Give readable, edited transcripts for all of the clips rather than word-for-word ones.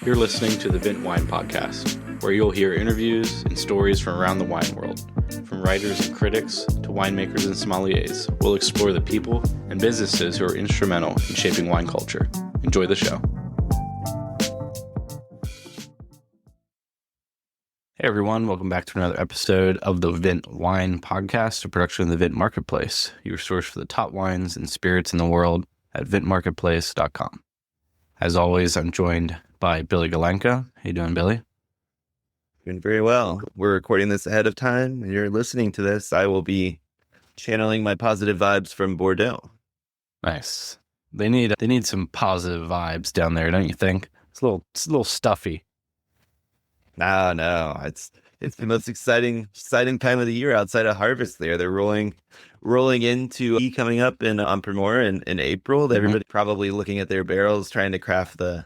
You're listening to the Vint Podcast, where you'll hear interviews and stories from around the wine world. From writers and critics to winemakers and sommeliers, we'll explore the people and businesses who are instrumental in shaping wine culture. Enjoy the show. Hey everyone, welcome back to another episode of the Vint Podcast, a production of the Vint Marketplace, your source for the top wines and spirits in the world at vintmarketplace.com. As always, I'm joined by Billy Galenka. How you doing, Billy? Doing very well. We're recording this ahead of time. When you're listening to this, I will be channeling my positive vibes from Bordeaux. Nice. They need some positive vibes down there, don't you think? It's a little stuffy. No. It's the most exciting time of the year outside of harvest there. They're rolling into coming up on Primeur in April. Everybody probably looking at their barrels, trying to craft the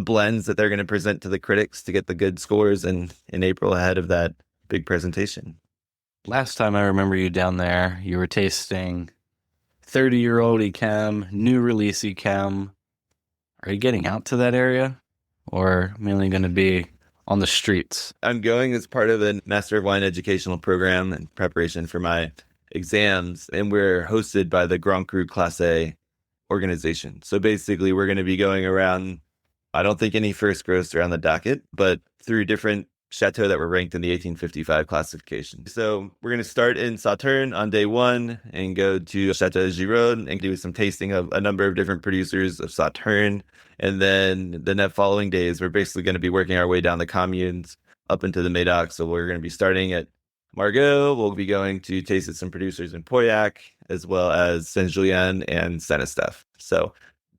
blends that they're going to present to the critics to get the good scores in April ahead of that big presentation. Last time I remember you down there, you were tasting 30-year-old Echem, new release Echem. Are you getting out to that area, or mainly going to be on the streets? I'm going as part of a Master of Wine educational program in preparation for my exams, and we're hosted by the Grand Cru Class A organization. So basically, we're going to be going around, I don't think any first gross are on the docket, but through different chateaux that were ranked in the 1855 classification. So we're going to start in Sauternes on day one and go to Chateau Gironde and do some tasting of a number of different producers of Sauternes. And then the following days, we're basically going to be working our way down the communes up into the Médoc. So we're going to be starting at Margaux. We'll be going to taste some producers in Pauillac, as well as Saint-Julien and Saint-Estèphe. So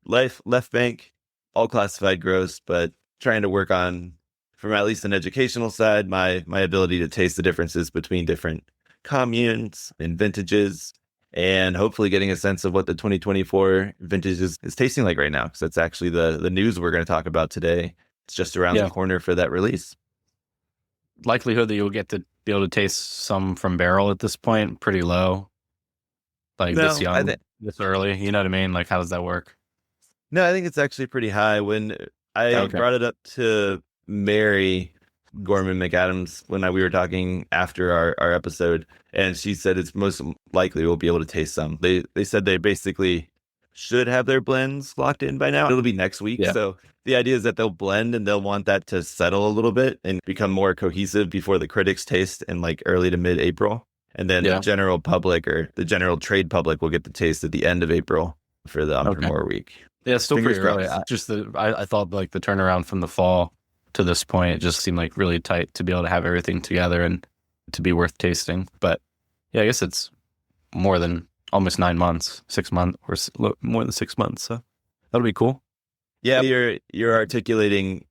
left bank, all classified gross, but trying to work on, from at least an educational side, my ability to taste the differences between different communes and vintages, and hopefully getting a sense of what the 2024 vintage is tasting like right now, because that's actually the news we're going to talk about today. It's just around the corner for that release. Likelihood that you'll get to be able to taste some from barrel at this point, pretty low. This young, this early, you know what I mean? Like, how does that work? No, I think it's actually pretty high. When I brought it up to Mary Gorman McAdams when we were talking after our episode, and she said it's most likely we'll be able to taste some. They said they basically should have their blends locked in by now. It'll be next week. Yeah. So the idea is that they'll blend and they'll want that to settle a little bit and become more cohesive before the critics taste in like early to mid-April. And then the general public or the general trade public will get the taste at the end of April for the Primeur week. Yeah, still pretty early. I thought like the turnaround from the fall to this point, it just seemed like really tight to be able to have everything together and to be worth tasting. But yeah, I guess it's more than almost 9 months, 6 months, or more than 6 months. So that'll be cool. Yeah, you're articulating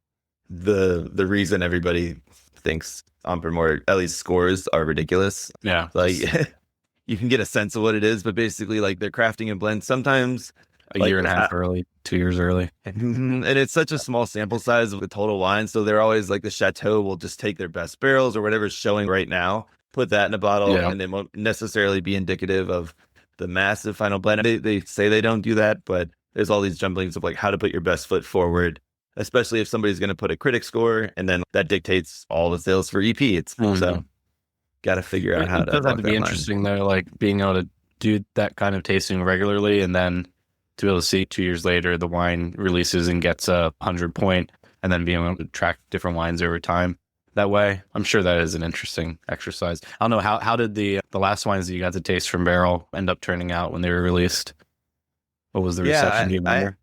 the reason everybody thinks Primeur, at least scores, are ridiculous. Yeah, like you can get a sense of what it is, but basically, like they're crafting a blend sometimes a year and a half early, 2 years early. And it's such a small sample size of the total wine. So they're always like the chateau will just take their best barrels or whatever's showing right now, put that in a bottle, and it won't necessarily be indicative of the massive final blend. They say they don't do that, but there's all these jumblings of like how to put your best foot forward, especially if somebody's going to put a critic score, and then that dictates all the sales for EP. So got to figure out how to. It does have to be interesting though, like being able to do that kind of tasting regularly, and then to be able to see 2 years later the wine releases and gets a 100 point, and then being able to track different wines over time that way. I'm sure that is an interesting exercise. I don't know, how did the last wines that you got to taste from barrel end up turning out when they were released? What was the reception? Do you remember?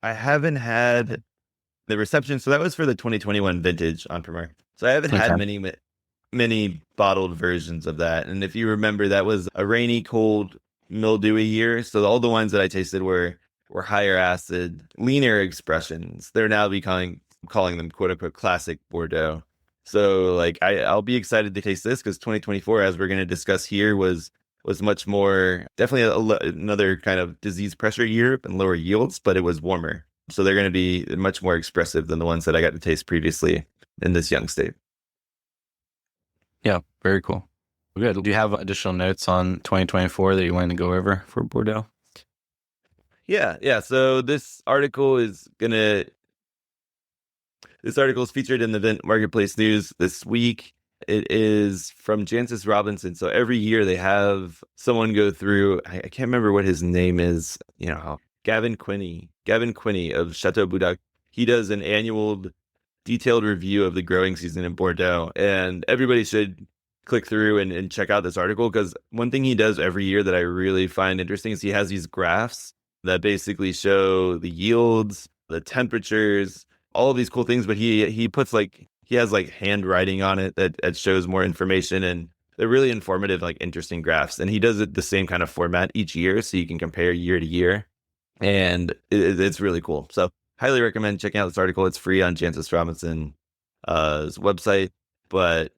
I haven't had the reception. So that was for the 2021 vintage on Primeur. So I haven't had many bottled versions of that. And if you remember, that was a rainy, cold, mildewy year. So all the wines that I tasted were higher acid, leaner expressions. They're now calling them quote unquote classic Bordeaux. So like I'll be excited to taste this because 2024, as we're going to discuss here, was much more, definitely another kind of disease pressure year and lower yields, but it was warmer. So they're going to be much more expressive than the ones that I got to taste previously in this young state. Yeah, very cool. Good. Do you have additional notes on 2024 that you wanted to go over for Bordeaux? Yeah. So this article is going to This article is featured in the Vint Marketplace News this week. It is from Jancis Robinson. So every year they have someone go through, I can't remember what his name is, Gavin Quinney of Chateau Boudin. He does an annual detailed review of the growing season in Bordeaux. And everybody should click through and check out this article, because one thing he does every year that I really find interesting is he has these graphs that basically show the yields, the temperatures, all of these cool things. But he puts he has handwriting on it that shows more information, and they're really informative, interesting graphs. And he does it the same kind of format each year, so you can compare year to year. And it's really cool. So highly recommend checking out this article. It's free on Jancis Robinson's website. But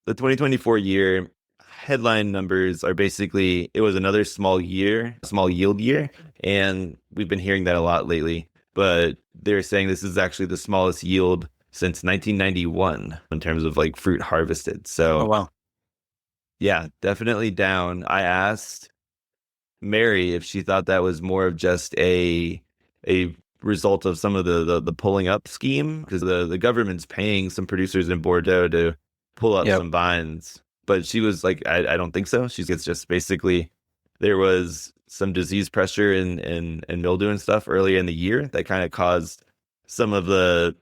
the 2024 year headline numbers are basically, it was another small yield year. And we've been hearing that a lot lately. But they're saying this is actually the smallest yield since 1991 in terms of fruit harvested. So, oh, wow. Yeah, definitely down. I asked Mary if she thought that was more of just a result of some of the pulling up scheme, because the government's paying some producers in Bordeaux to pull up some vines. But she was like, I don't think so. She gets just basically there was some disease pressure and mildew and stuff earlier in the year that kind of caused some of the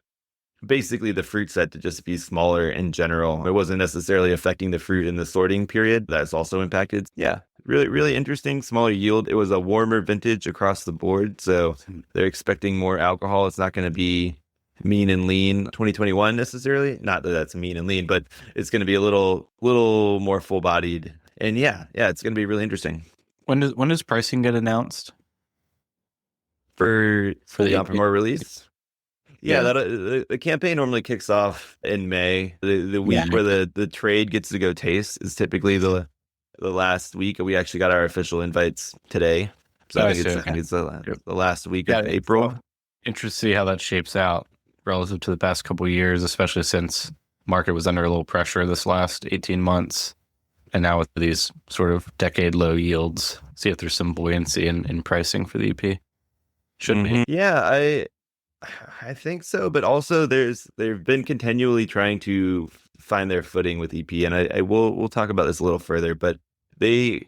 fruit set to just be smaller in general. It wasn't necessarily affecting the fruit in the sorting period. That's also impacted. Yeah, really, really interesting. Smaller yield. It was a warmer vintage across the board, so they're expecting more alcohol. It's not going to be mean and lean 2021 necessarily. Not that that's mean and lean, but it's going to be a little more full bodied. And yeah, it's going to be really interesting. When does pricing get announced for the Primeur release? Yeah, the campaign normally kicks off in May. The week where the trade gets to go taste is typically the last week. We actually got our official invites today, so I think it's the last week of April. Well, interested to see how that shapes out relative to the past couple of years, especially since market was under a little pressure this last 18 months, and now with these sort of decade low yields, see if there's some buoyancy in pricing for the EP. Should be. Yeah, I think so, but also they've been continually trying to find their footing with EP, and we'll talk about this a little further. But they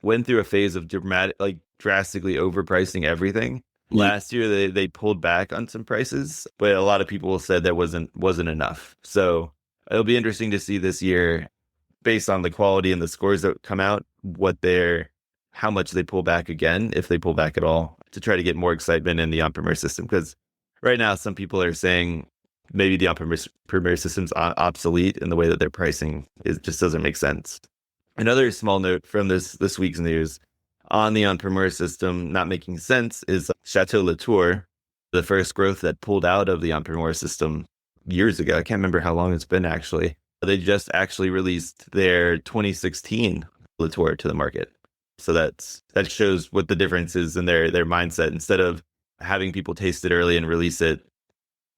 went through a phase of drastically overpricing everything. Last year they pulled back on some prices, but a lot of people said that wasn't enough. So it'll be interesting to see this year, based on the quality and the scores that come out, how much they pull back again, if they pull back at all, to try to get more excitement in the Primeur system. Because right now, some people are saying maybe the Primeur system's obsolete in the way that they're pricing. It just doesn't make sense. Another small note from this week's news on the Primeur system not making sense is Chateau Latour, the first growth that pulled out of the Primeur system years ago. I can't remember how long it's been actually. They just actually released their 2016 Latour to the market. So that shows what the difference is in their mindset. Instead of having people taste it early and release it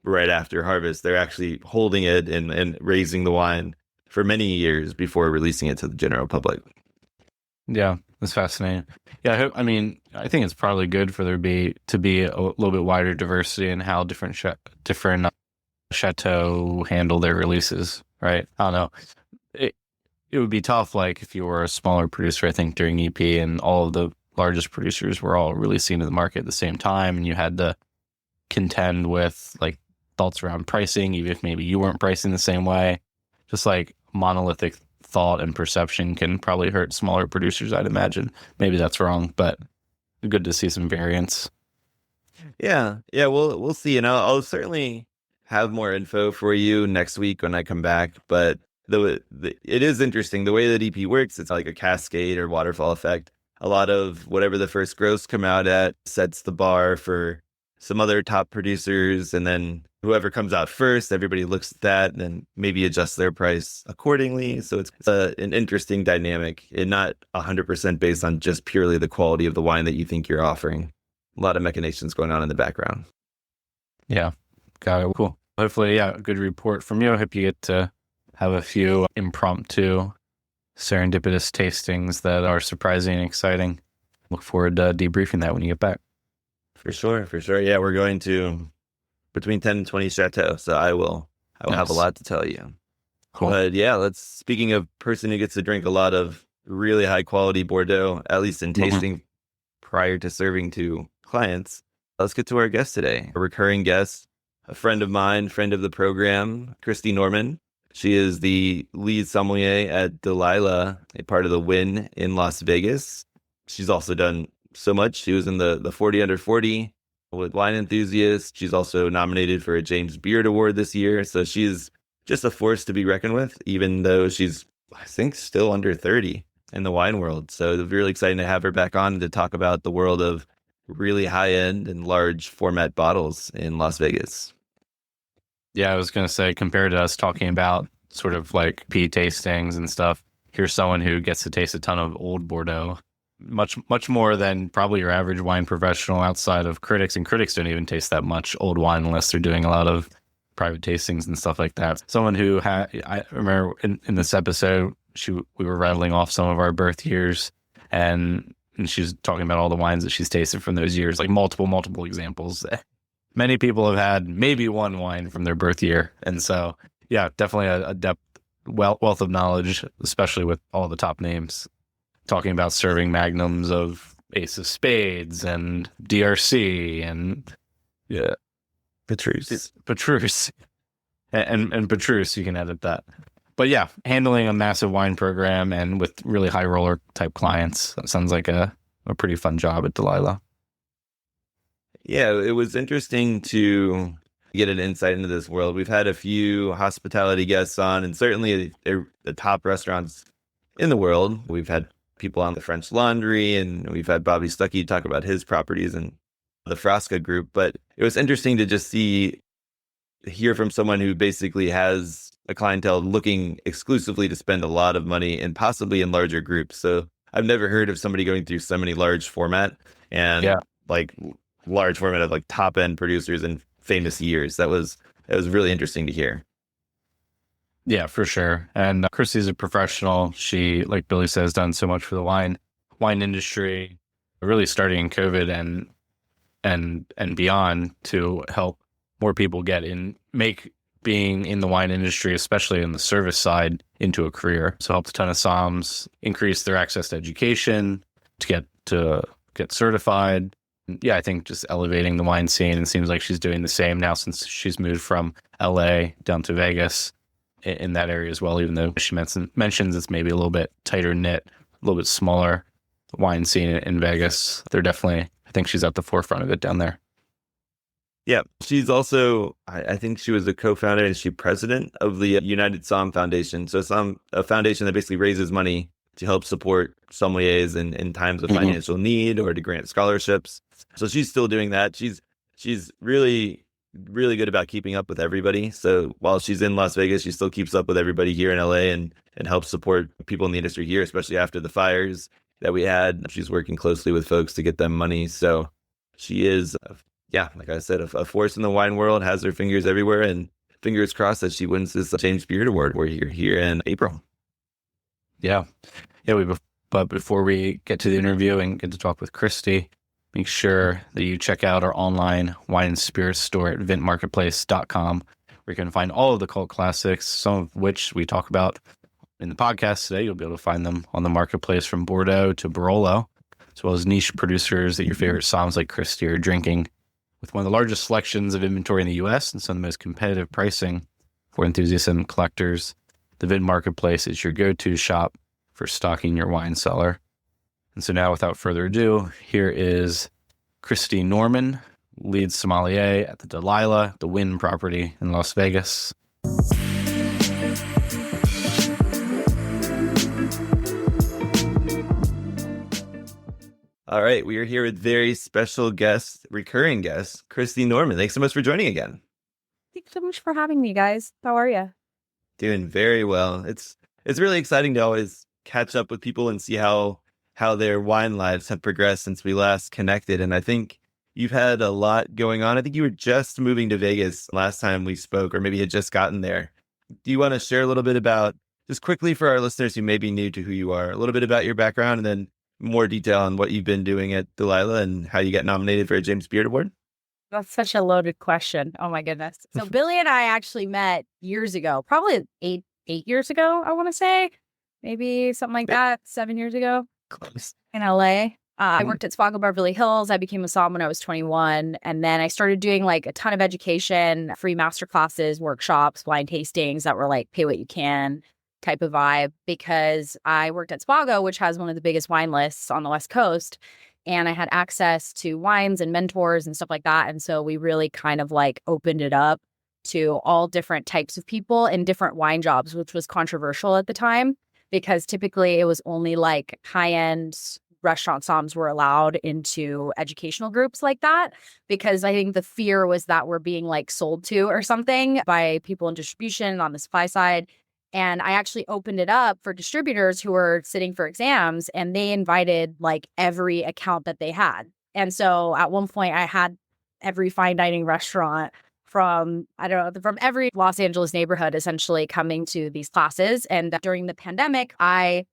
right after harvest, they're actually holding it and raising the wine for many years before releasing it to the general public. Yeah, that's fascinating. Yeah, I think it's probably good for there to be a little bit wider diversity in how different chateau handle their releases, right? I don't know. It would be tough, if you were a smaller producer, I think, during EP, and all of the largest producers were all releasing to the market at the same time, and you had to contend with thoughts around pricing, even if maybe you weren't pricing the same way. Just monolithic thought and perception can probably hurt smaller producers, I'd imagine. Maybe that's wrong, but good to see some variance. Yeah, we'll see. And I'll certainly have more info for you next week when I come back. But it is interesting the way that EP works. It's like a cascade or waterfall effect. A lot of whatever the first growths come out at sets the bar for some other top producers, and then whoever comes out first, everybody looks at that and then maybe adjusts their price accordingly. So it's an interesting dynamic, and not 100% based on just purely the quality of the wine that you think you're offering. A lot of machinations going on in the background. Yeah, got it. Cool. Hopefully, a good report from you. I hope you get to have a few impromptu, serendipitous tastings that are surprising and exciting. Look forward to debriefing that when you get back. For sure. Yeah, we're going to between 10 and 20 chateaux. So I will have a lot to tell you. Cool. But yeah, speaking of person who gets to drink a lot of really high quality Bordeaux, at least in tasting prior to serving to clients, let's get to our guest today, a recurring guest, a friend of mine, friend of the program, Cristie Norman. She is the lead sommelier at Delilah, a part of the Wynn in Las Vegas. She's also done so much. She was in the 40 Under 40 with Wine Enthusiasts. She's also nominated for a James Beard Award this year. So she's just a force to be reckoned with, even though she's, I think, still under 30 in the wine world. So it's really exciting to have her back on to talk about the world of really high-end and large format bottles in Las Vegas. Yeah, I was going to say, compared to us talking about sort of like pea tastings and stuff, here's someone who gets to taste a ton of old Bordeaux, much more than probably your average wine professional outside of critics. And critics don't even taste that much old wine unless they're doing a lot of private tastings and stuff like that. Someone who I remember in this episode, we were rattling off some of our birth years, and she was talking about all the wines that she's tasted from those years, like multiple examples. Many people have had maybe one wine from their birth year. And so, yeah, definitely a depth, wealth of knowledge, especially with all the top names, talking about serving magnums of Ace of Spades and DRC and Petrus. And Petrus, you can edit that. But yeah, handling a massive wine program and with really high roller type clients, that sounds like a pretty fun job at Delilah. Yeah, it was interesting to get an insight into this world. We've had a few hospitality guests on, and certainly the top restaurants in the world. We've had people on the French Laundry, and we've had Bobby Stuckey talk about his properties and the Frasca group. But it was interesting to just hear from someone who basically has a clientele looking exclusively to spend a lot of money and possibly in larger groups. So I've never heard of somebody going through so many large format and large format of like top end producers in famous years. That was really interesting to hear. Yeah, for sure. And Cristie's a professional. She, like Billy says, done so much for the wine industry, really starting in COVID and beyond to help more people make being in the wine industry, especially in the service side, into a career. So helped a ton of somms increase their access to education, to get certified. Yeah, I think just elevating the wine scene, and seems like she's doing the same now since she's moved from LA down to Vegas in that area as well, even though she mentions it's maybe a little bit tighter knit, a little bit smaller wine scene in Vegas. They're definitely, I think she's at the forefront of it down there. Yeah, she's also, I think she was a co-founder and she's president of the United Sommeliers Foundation. So a foundation that basically raises money to help support sommeliers in times of financial need or to grant scholarships. So she's still doing that. She's really, really good about keeping up with everybody. So while she's in Las Vegas, she still keeps up with everybody here in LA and helps support people in the industry here, especially after the fires that we had. She's working closely with folks to get them money. So she is, like I said, a force in the wine world, has her fingers everywhere, and fingers crossed that she wins this James Beard Award. We're here in April. Yeah. But before we get to the interview and get to talk with Cristie, make sure that you check out our online wine and spirits store at vintmarketplace.com, where you can find all of the cult classics, some of which we talk about in the podcast today. You'll be able to find them on the marketplace from Bordeaux to Barolo, as well as niche producers that your favorite somms like Cristie are drinking, with one of the largest selections of inventory in the U.S. and some of the most competitive pricing for enthusiasts and collectors. The Vint Marketplace is your go-to shop for stocking your wine cellar. And so now, without further ado, here is Cristie Norman, lead sommelier at the Delilah, the Wynn property in Las Vegas. All right, we are here with very special guest, recurring guest, Cristie Norman. Thanks so much for joining again. Thanks so much for having me, guys. How are you? Doing very well. It's really exciting to always catch up with people and see how their wine lives have progressed since we last connected. And I think you've had a lot going on. I think you were just moving to Vegas last time we spoke, or maybe had just gotten there. Do you want to share a little bit about, just quickly for our listeners who may be new to who you are, a little bit about your background, and then more detail on what you've been doing at Delilah and how you got nominated for a James Beard Award? That's such a loaded question. Oh my goodness. So Billy and I actually met years ago, probably eight years ago, I want to say. Maybe something like that, 7 years ago Close. in LA. I worked at Spago Beverly Hills. I became a somm when I was 21. And then I started doing like a ton of education, free master classes, workshops, blind tastings that were like pay what you can type of vibe, because I worked at Spago, which has one of the biggest wine lists on the West Coast. And I had access to wines and mentors and stuff like that. And so we really kind of like opened it up to all different types of people in different wine jobs, which was controversial at the time, because typically it was only like high-end restaurant somms were allowed into educational groups like that, because I think the fear was that we're being like sold to or something by people in distribution on the supply side. And I actually opened it up for distributors who were sitting for exams, and they invited like every account that they had. And so at one point I had every fine dining restaurant from, I don't know, from every Los Angeles neighborhood essentially coming to these classes. And during the pandemic, I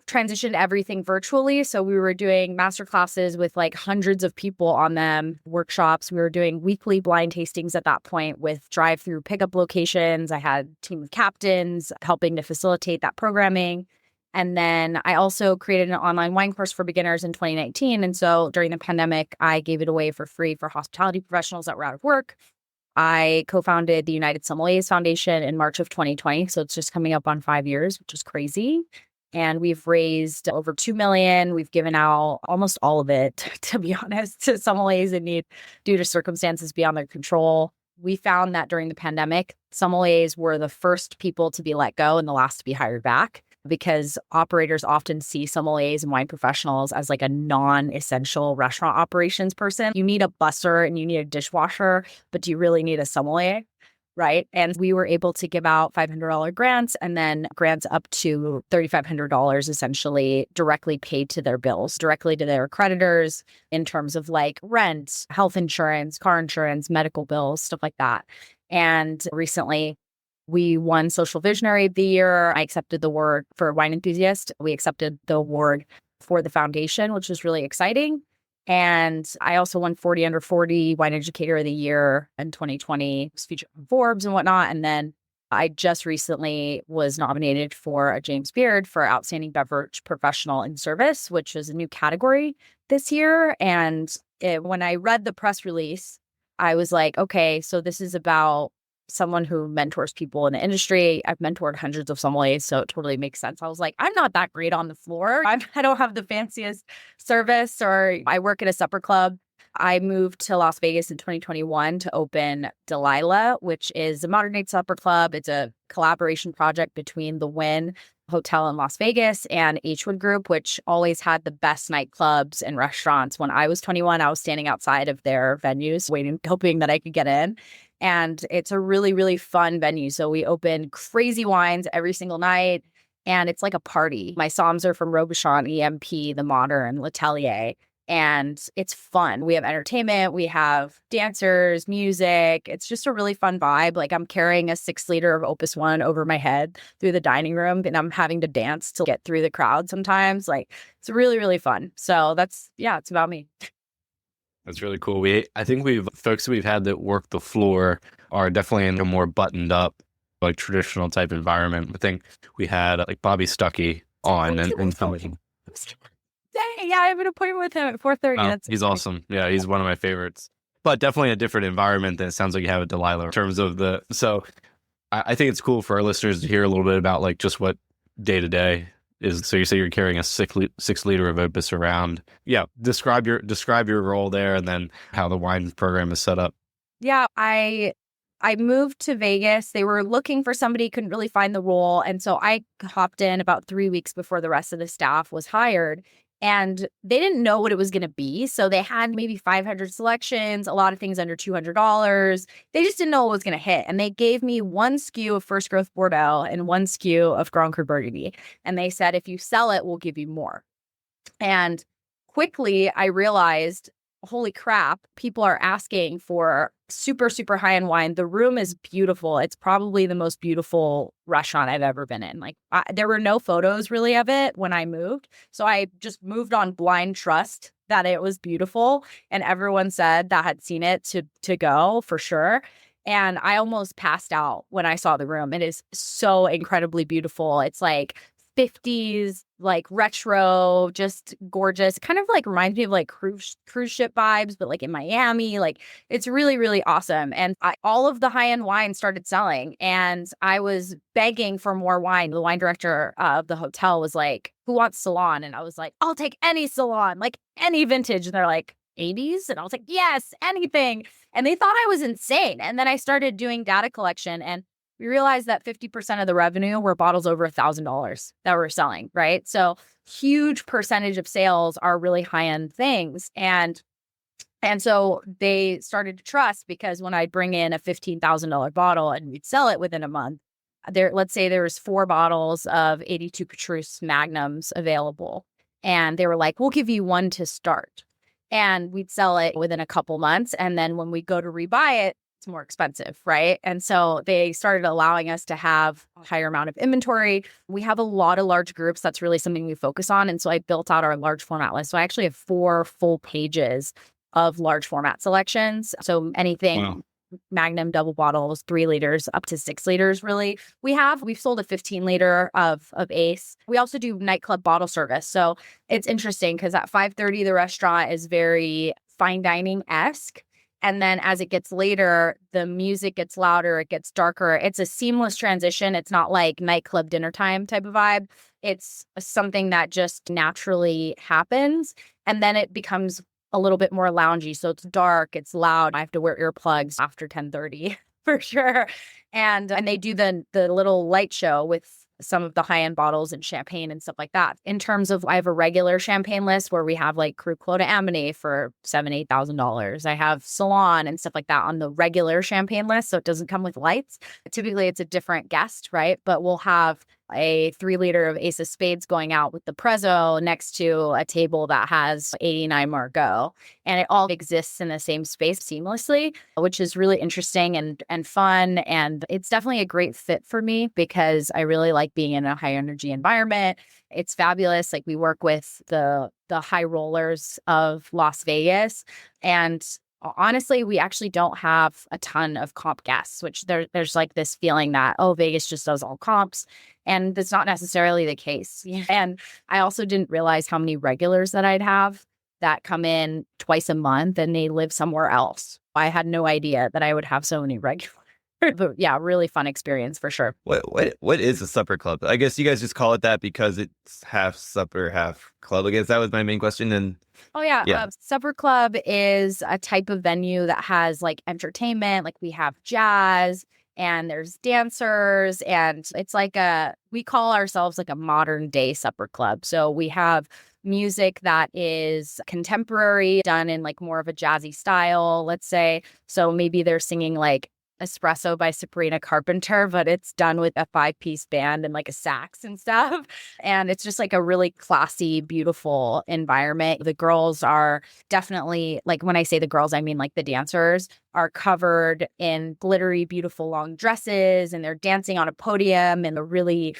transitioned everything virtually. So we were doing master classes with like hundreds of people on them, workshops. We were doing weekly blind tastings at that point with drive-through pickup locations. I had a team of captains helping to facilitate that programming. And then I also created an online wine course for beginners in 2019. And so during the pandemic, I gave it away for free for hospitality professionals that were out of work. I co-founded the United Sommeliers Foundation in March of 2020. So it's just coming up on 5 years, which is crazy. And we've raised over $2 million. We've given out almost all of it, to be honest, to sommeliers in need due to circumstances beyond their control. We found that during the pandemic, sommeliers were the first people to be let go and the last to be hired back, because operators often see sommeliers and wine professionals as like a non-essential restaurant operations person. You need a busser and you need a dishwasher, but do you really need a sommelier? Right. And we were able to give out $500 grants, and then grants up to $3,500 essentially directly paid to their bills, directly to their creditors in terms of like rent, health insurance, car insurance, medical bills, stuff like that. And recently we won Social Visionary of the Year. I accepted the award for Wine Enthusiast. We accepted the award for the foundation, which was really exciting. And I also won 40 Under 40 Wine Educator of the Year in 2020. Was featured on Forbes and whatnot. And then I just recently was nominated for a James Beard for Outstanding Beverage Professional in Service, which is a new category this year. And when I read the press release, I was like, okay, so this is about someone who mentors people in the industry. I've mentored hundreds of sommeliers, so it totally makes sense. I was like, I'm not that great on the floor. I don't have the fanciest service, or I work at a supper club. I moved to Las Vegas in 2021 to open Delilah, which is a modern day supper club. It's a collaboration project between the Wynn Hotel in Las Vegas and Hwood Group, which always had the best nightclubs and restaurants. When I was 21, I was standing outside of their venues waiting, hoping that I could get in. And it's a really, really fun venue. So we open crazy wines every single night, and it's like a party. My somms are from Robuchon, EMP, The Modern, L'Atelier, and it's fun. We have entertainment, we have dancers, music. It's just a really fun vibe. Like I'm carrying a 6-liter of Opus One over my head through the dining room, and I'm having to dance to get through the crowd sometimes. Like it's really, really fun. So it's about me. That's really cool. I think folks that we've had that work the floor are definitely in a more buttoned up, like traditional type environment. I think we had like Bobby Stuckey on and somebody. Dang, yeah, I have an appointment with him at 4:30. He's awesome. Yeah, he's one of my favorites. But definitely a different environment than it sounds like you have at Delilah in terms of so I think it's cool for our listeners to hear a little bit about like just what day to day is. So you say you're carrying a 6-liter of Opus around. Yeah. Describe your role there, and then how the wine program is set up. Yeah, I moved to Vegas. They were looking for somebody, couldn't really find the role. And so I hopped in about 3 weeks before the rest of the staff was hired. And they didn't know what it was going to be. So they had maybe 500 selections, a lot of things under $200. They just didn't know what was going to hit. And they gave me 1 SKU of First Growth Bordeaux and 1 SKU of Grand Cru Burgundy. And they said, if you sell it, we'll give you more. And quickly I realized, holy crap, people are asking for super, super high-end wine. The room is beautiful. It's probably the most beautiful restaurant I've ever been in. Like there were no photos really of it when I moved. So I just moved on blind trust that it was beautiful. And everyone said that had seen it to go for sure. And I almost passed out when I saw the room. It is so incredibly beautiful. It's like 50s, like retro, just gorgeous. Kind of like reminds me of like cruise ship vibes, but like in Miami. Like it's really, really awesome. And all of the high-end wine started selling, and I was begging for more wine. The wine director of the hotel was like, "Who wants Salon?" And I was like, "I'll take any Salon, like any vintage." And they're like, "80s?" And I was like, "Yes, anything." And they thought I was insane. And then I started doing data collection, and we realized that 50% of the revenue were bottles over $1,000 that we're selling, right? So huge percentage of sales are really high-end things. And so they started to trust, because when I'd bring in a $15,000 bottle and we'd sell it within a month, let's say there was 4 bottles of 82 Petrus Magnums available. And they were like, "We'll give you 1 to start." And we'd sell it within a couple months. And then when we go to rebuy it, it's more expensive, right? And so they started allowing us to have a higher amount of inventory. We have a lot of large groups. That's really something we focus on. And so I built out our large format list. So I actually have 4 full pages of large format selections. So anything, Wow. Magnum double bottles, 3 liters up to 6 liters, really. We've sold a 15 liter of Ace. We also do nightclub bottle service. So it's interesting because at 5:30, the restaurant is very fine dining-esque. And then as it gets later, the music gets louder, it gets darker. It's a seamless transition. It's not like nightclub dinner time type of vibe. It's something that just naturally happens. And then it becomes a little bit more loungy. So it's dark, it's loud. I have to wear earplugs after 10:30 for sure. And they do the little light show with some of the high-end bottles and champagne and stuff like that. In terms of, I have a regular champagne list where we have like Cru Clos d'Amene for $7,000-8,000. I have Salon and stuff like that on the regular champagne list, so it doesn't come with lights. Typically, it's a different guest, right? But we'll have a 3 liter of Ace of Spades going out with the Prezzo next to a table that has 89 Margaux. And it all exists in the same space seamlessly, which is really interesting and fun. And it's definitely a great fit for me because I really like being in a high energy environment. It's fabulous. Like we work with the high rollers of Las Vegas, and honestly, we actually don't have a ton of comp guests, which there's like this feeling that, oh, Vegas just does all comps. And that's not necessarily the case. And I also didn't realize how many regulars that I'd have that come in twice a month and they live somewhere else. I had no idea that I would have so many regulars. But yeah, really fun experience for sure. What is a supper club? I guess you guys just call it that because it's half supper, half club. I guess that was my main question. And oh yeah. Supper club is a type of venue that has like entertainment. Like we have jazz and there's dancers, and it's like we call ourselves like a modern day supper club. So we have music that is contemporary, done in like more of a jazzy style, let's say. So maybe they're singing like Espresso by Sabrina Carpenter, but it's done with a 5-piece band and like a sax and stuff. And it's just like a really classy, beautiful environment. The girls are definitely, like when I say the girls, I mean like the dancers are covered in glittery, beautiful long dresses, and they're dancing on a podium in a really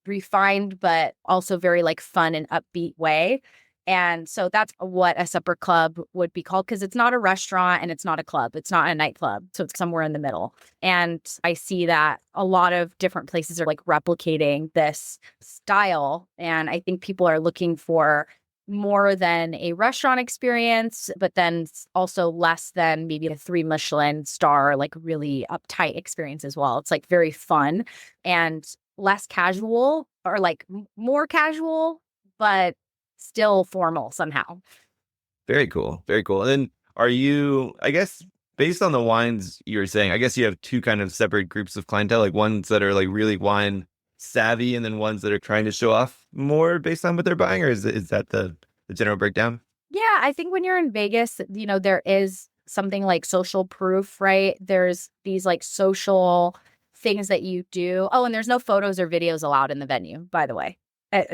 refined, but also very like fun and upbeat way. And so that's what a supper club would be called, because it's not a restaurant and it's not a club. It's not a nightclub. So it's somewhere in the middle. And I see that a lot of different places are like replicating this style. And I think people are looking for more than a restaurant experience, but then also less than maybe a 3 Michelin star, like really uptight experience as well. It's like very fun and less casual, or like more casual, but still formal somehow. very cool. Very cool. And then are you, I guess, based on the wines you were saying, I guess you have 2 kind of separate groups of clientele, like ones that are like really wine savvy and then ones that are trying to show off more based on what they're buying, or is that the general breakdown? Yeah, I think when you're in Vegas, there is something like social proof, right? There's these like social things that you do. Oh, and there's no photos or videos allowed in the venue, by the way,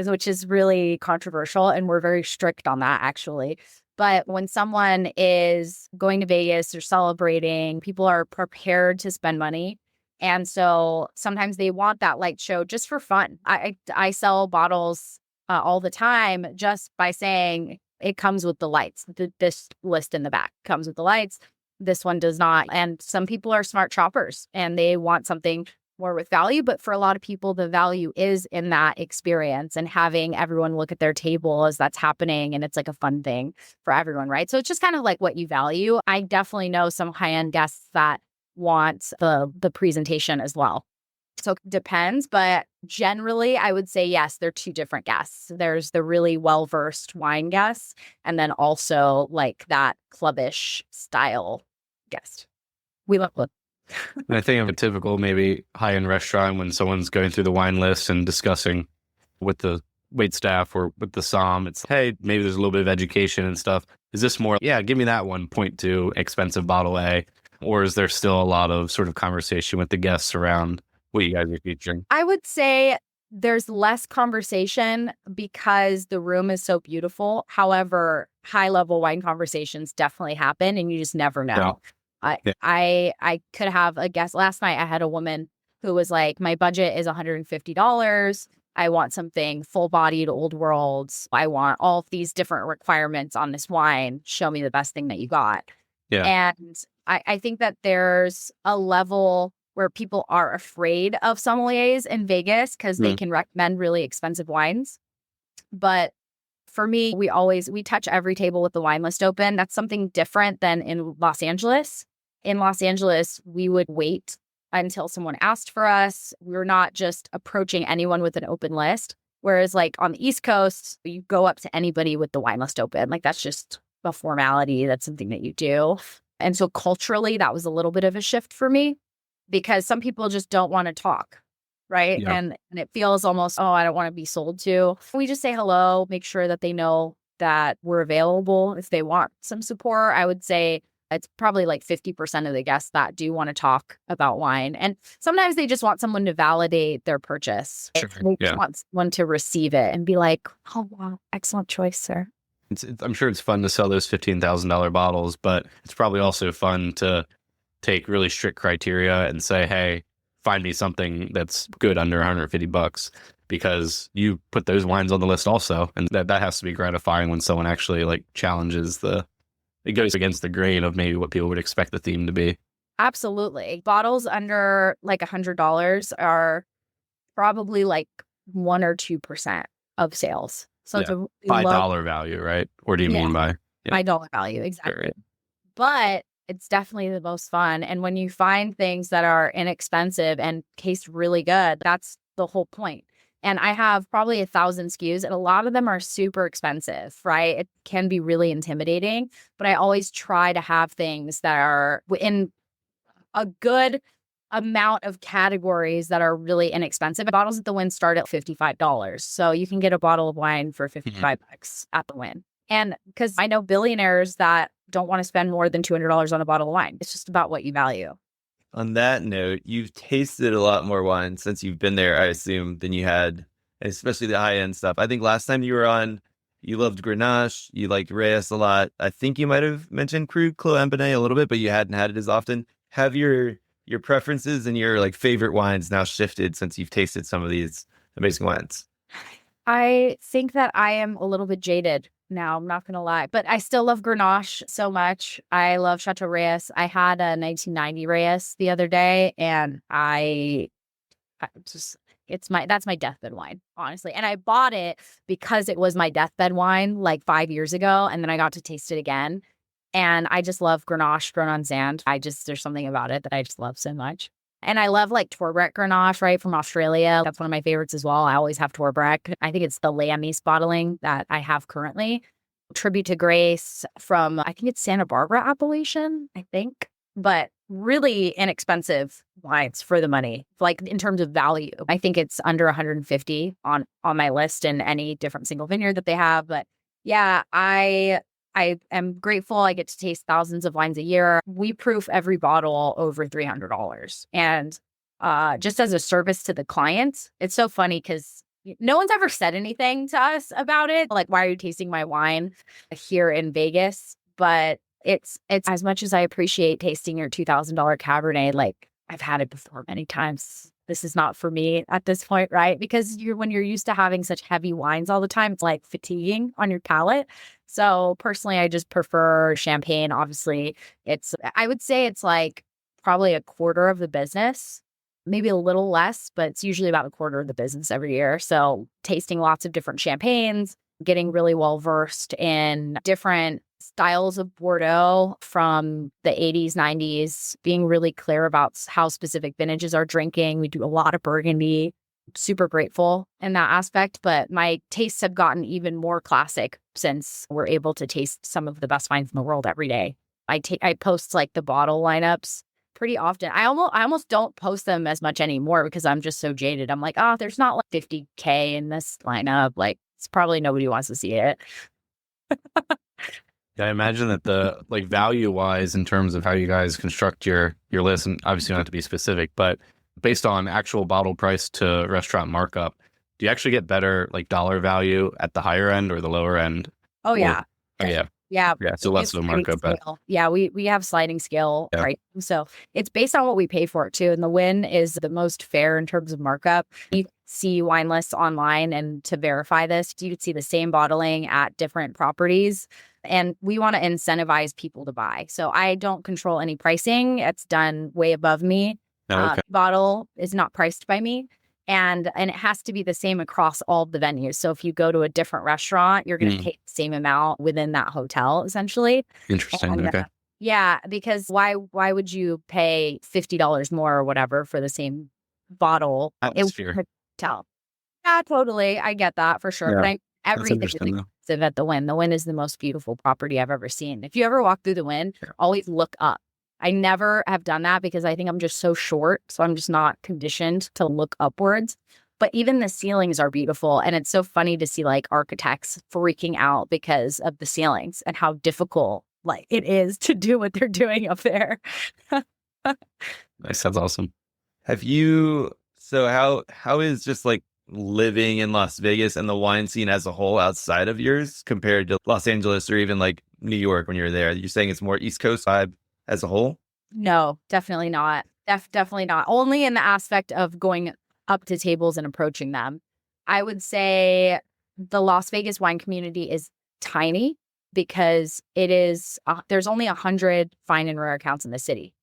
which is really controversial. And we're very strict on that, actually. But when someone is going to Vegas or celebrating, people are prepared to spend money. And so sometimes they want that light show just for fun. I sell bottles all the time just by saying it comes with the lights. This list in the back comes with the lights. This one does not. And some people are smart shoppers and they want something more with value. But for a lot of people, the value is in that experience and having everyone look at their table as that's happening. And it's like a fun thing for everyone, right? So it's just kind of like what you value. I definitely know some high-end guests that want the presentation as well. So it depends, but generally I would say yes, they're two different guests. There's the really well-versed wine guests and then also like that clubbish style guest. We love both. And I think of a typical maybe high-end restaurant when someone's going through the wine list and discussing with the wait staff or with the som, it's, hey, maybe there's a little bit of education and stuff. Is this more, yeah, give me that one, point to expensive bottle A? Or is there still a lot of sort of conversation with the guests around what you guys are featuring? I would say there's less conversation because the room is so beautiful. However, high-level wine conversations definitely happen and you just never know. Yeah. I could have a guest. Last night I had a woman who was like, my budget is $150. I want something full-bodied, old worlds. I want all of these different requirements on this wine. Show me the best thing that you got. Yeah. And I think that there's a level where people are afraid of sommeliers in Vegas because they can recommend really expensive wines. But for me, we touch every table with the wine list open. That's something different than in Los Angeles. In Los Angeles, we would wait until someone asked for us. We were not just approaching anyone with an open list. Whereas like on the East Coast, you go up to anybody with the wine list open. Like that's just a formality. That's something that you do. And so culturally, that was a little bit of a shift for me because some people just don't want to talk, right? Yeah. And it feels almost, oh, I don't want to be sold to. We just say hello, make sure that they know that we're available. If they want some support, I would say it's probably like 50% of the guests that do want to talk about wine. And sometimes they just want someone to validate their purchase. Sure. They just want someone to receive it and be like, oh, wow, excellent choice, sir. I'm sure it's fun to sell those $15,000 bottles, but it's probably also fun to take really strict criteria and say, hey, find me something that's good under $150 because you put those wines on the list also. And that has to be gratifying when someone actually like challenges it goes against the grain of maybe what people would expect the theme to be. Absolutely. Bottles under like $100 are probably like 1 or 2% of sales. So it's a by dollar value, right? Or do you mean by? Yeah. By dollar value, exactly. Right. But it's definitely the most fun. And when you find things that are inexpensive and taste really good, that's the whole point. And I have probably 1,000 SKUs and a lot of them are super expensive, right? It can be really intimidating, but I always try to have things that are in a good amount of categories that are really inexpensive. Bottles at the Wynn start at $55. So you can get a bottle of wine for $55 at the Wynn. And because I know billionaires that don't want to spend more than $200 on a bottle of wine. It's just about what you value. On that note, you've tasted a lot more wine since you've been there, I assume, than you had, especially the high-end stuff. I think last time you were on, you loved Grenache, you liked Reyes a lot. I think you might have mentioned Cru Clos Embonnet a little bit, but you hadn't had it as often. Have your preferences and your like favorite wines now shifted since you've tasted some of these amazing wines? I think that I am a little bit jaded now, I'm not going to lie, but I still love Grenache so much. I love Chateau Reyes. I had a 1990 Reyes the other day and that's my deathbed wine, honestly. And I bought it because it was my deathbed wine like 5 years ago. And then I got to taste it again. And I just love Grenache grown on sand. There's something about it that I just love so much. And I love like Torbreck Grenache, right, from Australia. That's one of my favorites as well. I always have Torbreck. I think it's the Lamis bottling that I have currently. Tribute to Grace from, I think it's Santa Barbara appellation, I think. But really inexpensive wines for the money, like in terms of value. I think it's under 150 on my list in any different single vineyard that they have. But yeah, I am grateful I get to taste thousands of wines a year. We proof every bottle over $300. And just as a service to the client, it's so funny because no one's ever said anything to us about it. Like, why are you tasting my wine here in Vegas? But it's as much as I appreciate tasting your $2,000 Cabernet, like I've had it before many times. This is not for me at this point, right? Because when you're used to having such heavy wines all the time, it's like fatiguing on your palate. So personally, I just prefer champagne. Obviously, I would say it's like probably a quarter of the business, maybe a little less, but it's usually about a quarter of the business every year. So tasting lots of different champagnes, getting really well versed in different styles of Bordeaux from the 80s, 90s, being really clear about how specific vintages are drinking. We do a lot of Burgundy. Super grateful in that aspect, but my tastes have gotten even more classic since we're able to taste some of the best wines in the world every day. I post like the bottle lineups pretty often. I almost don't post them as much anymore because I'm just so jaded. I'm like, oh, there's not like 50K in this lineup. Like, it's probably nobody wants to see it. Yeah, I imagine that the like value wise in terms of how you guys construct your list, and obviously you don't have to be specific, but based on actual bottle price to restaurant markup, do you actually get better like dollar value at the higher end or the lower end? Oh yeah. Oh yeah. Yeah. Yeah. So less of a markup. But yeah, we have sliding scale, Yeah. right? So it's based on what we pay for it too. And the Wynn is the most fair in terms of markup. You see wine lists online, and to verify this, you could see the same bottling at different properties. And we want to incentivize people to buy. So I don't control any pricing. It's done way above me. okay. Bottle is not priced by me. And it has to be the same across all of the venues. So if you go to a different restaurant, you're going to pay the same amount within that hotel, essentially. Interesting. And, okay. Yeah, because why would you pay $50 more or whatever for the same bottle? Atmosphere. Hotel. Yeah, totally. I get that for sure. Yeah. But everything is interesting, though. expensive at the Wynn. The Wynn is the most beautiful property I've ever seen. If you ever walk through the Wynn, always look up. I never have done that because I think I'm just so short. So I'm just not conditioned to look upwards. But even the ceilings are beautiful. And it's so funny to see like architects freaking out because of the ceilings and how difficult like it is to do what they're doing up there. Nice. That's awesome. How is just like living in Las Vegas and the wine scene as a whole outside of yours compared to Los Angeles or even like New York when you're there? You're saying it's more East Coast vibe as a whole? No, definitely not. Definitely not. Only in the aspect of going up to tables and approaching them. I would say the Las Vegas wine community is tiny because there's only 100 fine and rare accounts in the city.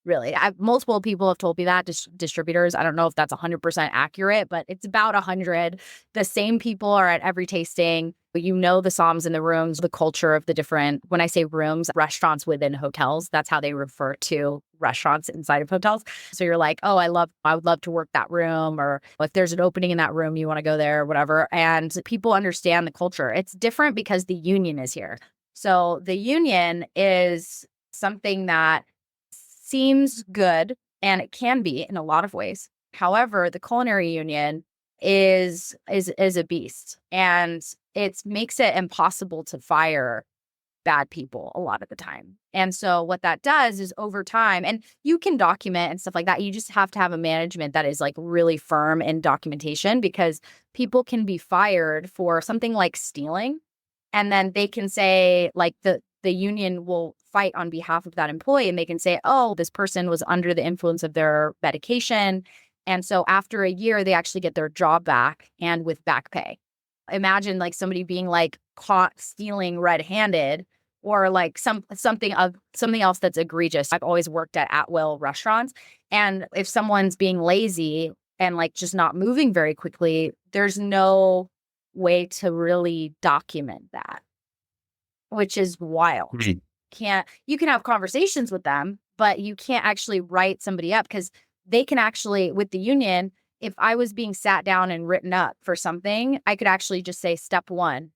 Really, multiple people have told me that, distributors. I don't know if that's 100% accurate, but it's about 100. The same people are at every tasting. You know the somms in the rooms, the culture of the different, when I say rooms, restaurants within hotels, that's how they refer to restaurants inside of hotels. So you're like, oh, I would love to work that room, or if there's an opening in that room, you want to go there or whatever. And people understand the culture. It's different because the union is here. So the union is something that seems good, and it can be in a lot of ways. However, the culinary union is a beast, and it makes it impossible to fire bad people a lot of the time. And so what that does is over time, and you can document and stuff like that, you just have to have a management that is like really firm in documentation, because people can be fired for something like stealing, and then they can say like the union will fight on behalf of that employee, and they can say, oh, this person was under the influence of their medication. And so after a year, they actually get their job back, and with back pay. Imagine like somebody being like caught stealing red-handed, or like something else that's egregious. I've always worked at will restaurants, and if someone's being lazy and like just not moving very quickly, there's no way to really document that, which is wild. You can have conversations with them, but you can't actually write somebody up, because they can actually, with the union, if I was being sat down and written up for something, I could actually just say step 1,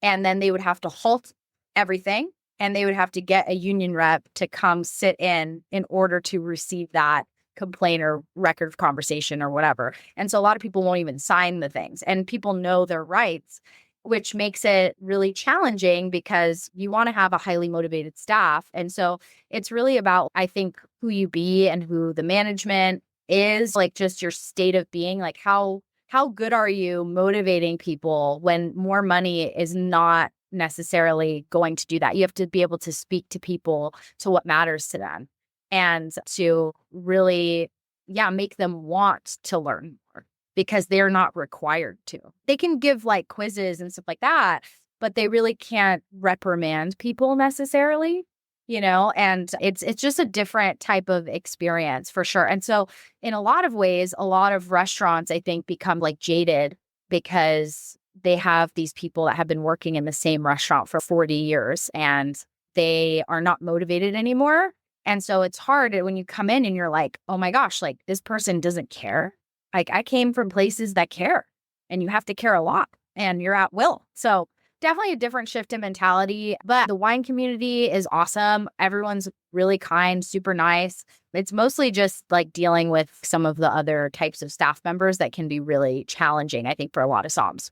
and then they would have to halt everything, and they would have to get a union rep to come sit in order to receive that complaint or record of conversation or whatever. And so a lot of people won't even sign the things, and people know their rights, which makes it really challenging because you want to have a highly motivated staff. And so it's really about, I think, who you be and who the management is, like just your state of being, like how how good are you motivating people when more money is not necessarily going to do that? You have to be able to speak to people to what matters to them and to really, make them want to learn more because they're not required to. They can give like quizzes and stuff like that, but they really can't reprimand people necessarily, and it's just a different type of experience for sure. And so in a lot of ways, a lot of restaurants, I think, become like jaded because they have these people that have been working in the same restaurant for 40 years and they are not motivated anymore. And so it's hard when you come in and you're like, oh my gosh, like this person doesn't care. Like I came from places that care and you have to care a lot and you're at will. So definitely a different shift in mentality, but the wine community is awesome. Everyone's really kind, super nice. It's mostly just like dealing with some of the other types of staff members that can be really challenging, I think, for a lot of somms.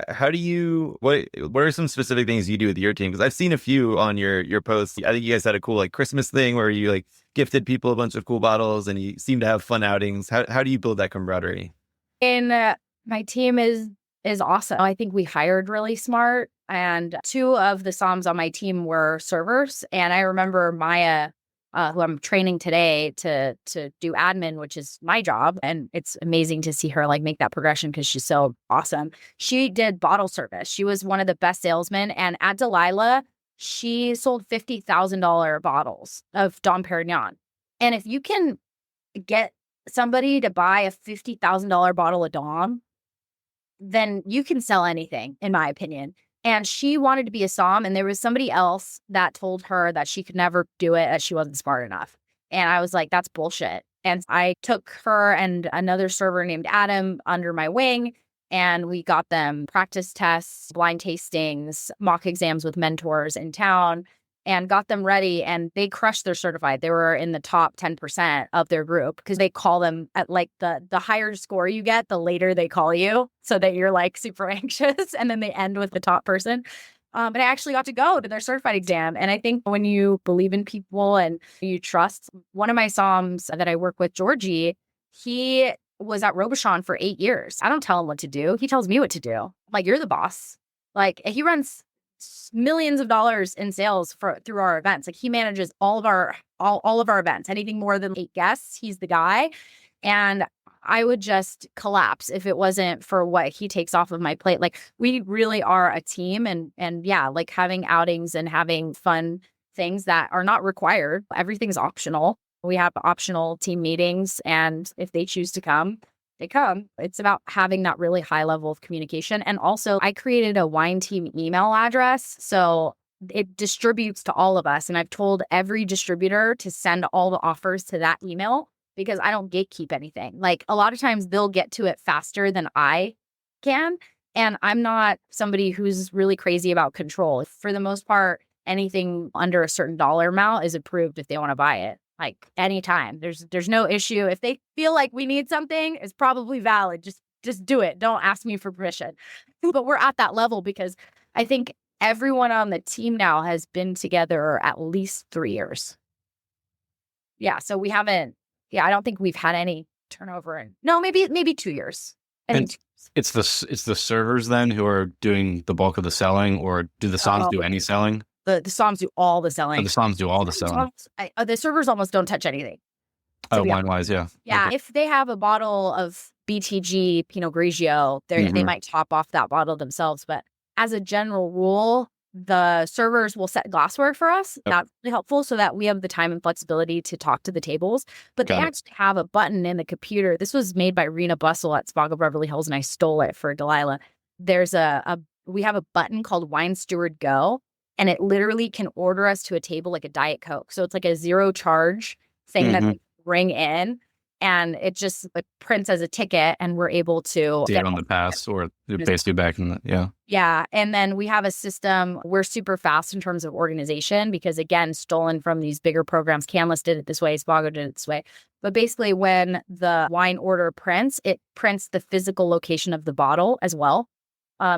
How do you, what are some specific things you do with your team? Because I've seen a few on your posts. I think you guys had a cool like Christmas thing where you like gifted people a bunch of cool bottles and you seem to have fun outings. How do you build that camaraderie? My team is awesome. I think we hired really smart, and two of the somms on my team were servers. And I remember Maya, who I'm training today to do admin, which is my job. And it's amazing to see her like make that progression because she's so awesome. She did bottle service. She was one of the best salesmen. And at Delilah, she sold $50,000 bottles of Dom Pérignon. And if you can get somebody to buy a $50,000 bottle of Dom, then you can sell anything, in my opinion. And she wanted to be a somm, and there was somebody else that told her that she could never do it, that she wasn't smart enough. And I was like, that's bullshit. And I took her and another server named Adam under my wing, and we got them practice tests, blind tastings, mock exams with mentors in town, and got them ready. And they crushed their certified. They were in the top 10% of their group because they call them at like the higher score you get, the later they call you so that you're like super anxious. And then they end with the top person. But I actually got to go to their certified exam. And I think when you believe in people and you trust, one of my somms that I work with, Georgie, he was at Robuchon for 8 years. I don't tell him what to do. He tells me what to do. I'm like, you're the boss. Like he runs millions of dollars in sales through our events. Like he manages all of our events. Anything more than 8 guests, he's the guy. And I would just collapse if it wasn't for what he takes off of my plate. Like we really are a team, and yeah, like having outings and having fun things that are not required. Everything's optional. We have optional team meetings, and if they choose to come, they come. It's about having that really high level of communication. And also I created a wine team email address. So it distributes to all of us. And I've told every distributor to send all the offers to that email because I don't gatekeep anything. Like a lot of times they'll get to it faster than I can. And I'm not somebody who's really crazy about control. For the most part, anything under a certain dollar amount is approved if they want to buy it. Like anytime. There's no issue. If they feel like we need something, it's probably valid. Just do it. Don't ask me for permission. But we're at that level because I think everyone on the team now has been together at least 3 years. Yeah. So we haven't, I don't think we've had any turnover in, no, maybe 2 years. And it's the servers then who are doing the bulk of the selling, or do the somms do any selling? The somms do all the selling. Oh, the somms do all the selling. The servers almost don't touch anything. Oh, wine-wise, yeah. Yeah, okay. If they have a bottle of BTG Pinot Grigio, they might top off that bottle themselves. But as a general rule, the servers will set glassware for us. Okay. That's really helpful so that we have the time and flexibility to talk to the tables. But they actually have a button in the computer. This was made by Rena Bustle at Spago Beverly Hills, and I stole it for Delilah. There's we have a button called Wine Steward Go. And it literally can order us to a table like a Diet Coke. So it's like a zero charge thing that they bring in. And it just prints as a ticket, and we're able to see it on the pass, or it pays you back in the, yeah. Yeah. And then we have a system. We're super fast in terms of organization because, again, stolen from these bigger programs. Canlis did it this way. Spago did it this way. But basically, when the wine order prints, it prints the physical location of the bottle as well.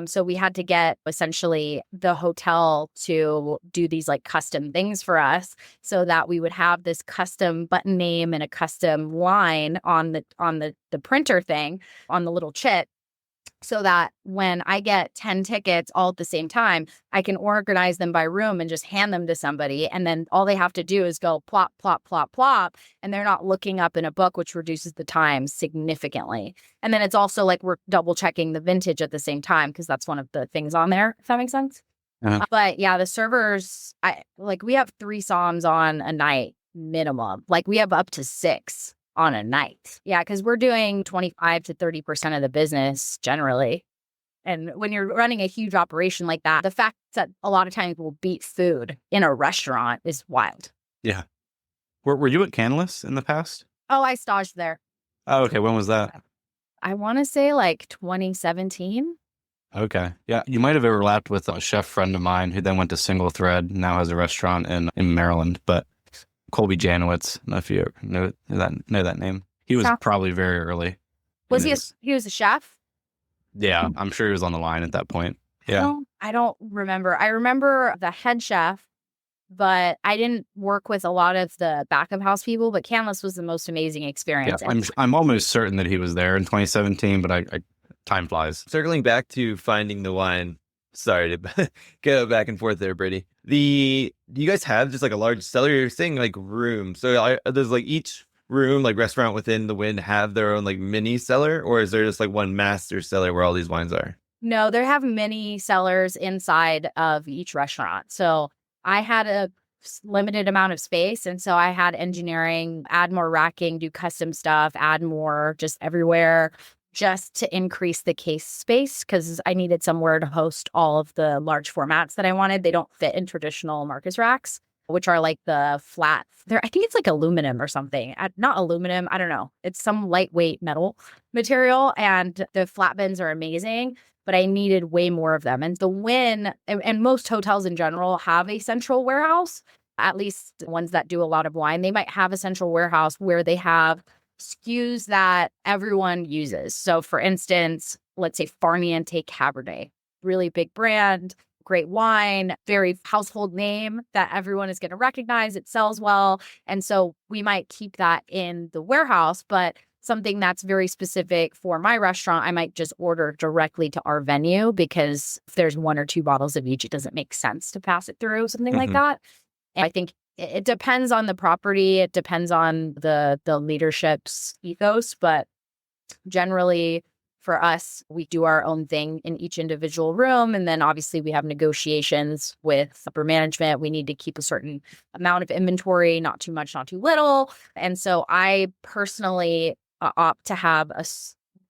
So we had to get essentially the hotel to do these like custom things for us so that we would have this custom button name and a custom line on the printer thing on the little chip. So that when I get 10 tickets all at the same time, I can organize them by room and just hand them to somebody. And then all they have to do is go plop, plop, plop, plop. And they're not looking up in a book, which reduces the time significantly. And then it's also like we're double checking the vintage at the same time because that's one of the things on there, if that makes sense. But yeah, the servers, we have 3 somms on a night minimum. Like we have up to 6 on a night. Yeah, because we're doing 25 to 30% of the business generally. And when you're running a huge operation like that, the fact that a lot of times we'll beat food in a restaurant is wild. Yeah. Were you at Canlis in the past? Oh, I staged there. Oh, okay. When was that? I want to say like 2017. Okay. Yeah. You might have overlapped with a chef friend of mine who then went to Single Thread, now has a restaurant in Maryland. But Colby Janowitz, I don't know if you know that name. He was probably very early. Was he was a chef? Yeah, I'm sure he was on the line at that point. Yeah. I don't remember. I remember the head chef, but I didn't work with a lot of the back of house people, but Canlis was the most amazing experience. Yeah, I'm almost certain that he was there in 2017, but I time flies. Circling back to finding the wine. Sorry to go back and forth there, Brady. Do you guys have just like a large cellar? You're saying like room. So there's like each room, like restaurant within the Wynn have their own like mini cellar, or is there just like one master cellar where all these wines are? No, they have mini cellars inside of each restaurant. So I had a limited amount of space. And so I had engineering, add more racking, do custom stuff, add more just everywhere, just to increase the case space because I needed somewhere to host all of the large formats that I wanted. They don't fit in traditional Marcus racks, which are like the flat. I think it's like aluminum or something. Not aluminum. I don't know. It's some lightweight metal material. And the flat bins are amazing, but I needed way more of them. And the Wynn and most hotels in general have a central warehouse, at least ones that do a lot of wine. They might have a central warehouse where they have SKUs that everyone uses. So for instance, let's say Farniente Cabernet, really big brand, great wine, very household name that everyone is going to recognize. It sells well. And so we might keep that in the warehouse, but something that's very specific for my restaurant, I might just order directly to our venue because if there's 1 or 2 bottles of each, it doesn't make sense to pass it through, something like that. And I think it depends on the property. It depends on the leadership's ethos. But generally, for us, we do our own thing in each individual room. And then obviously we have negotiations with upper management. We need to keep a certain amount of inventory, not too much, not too little. And so I personally opt to have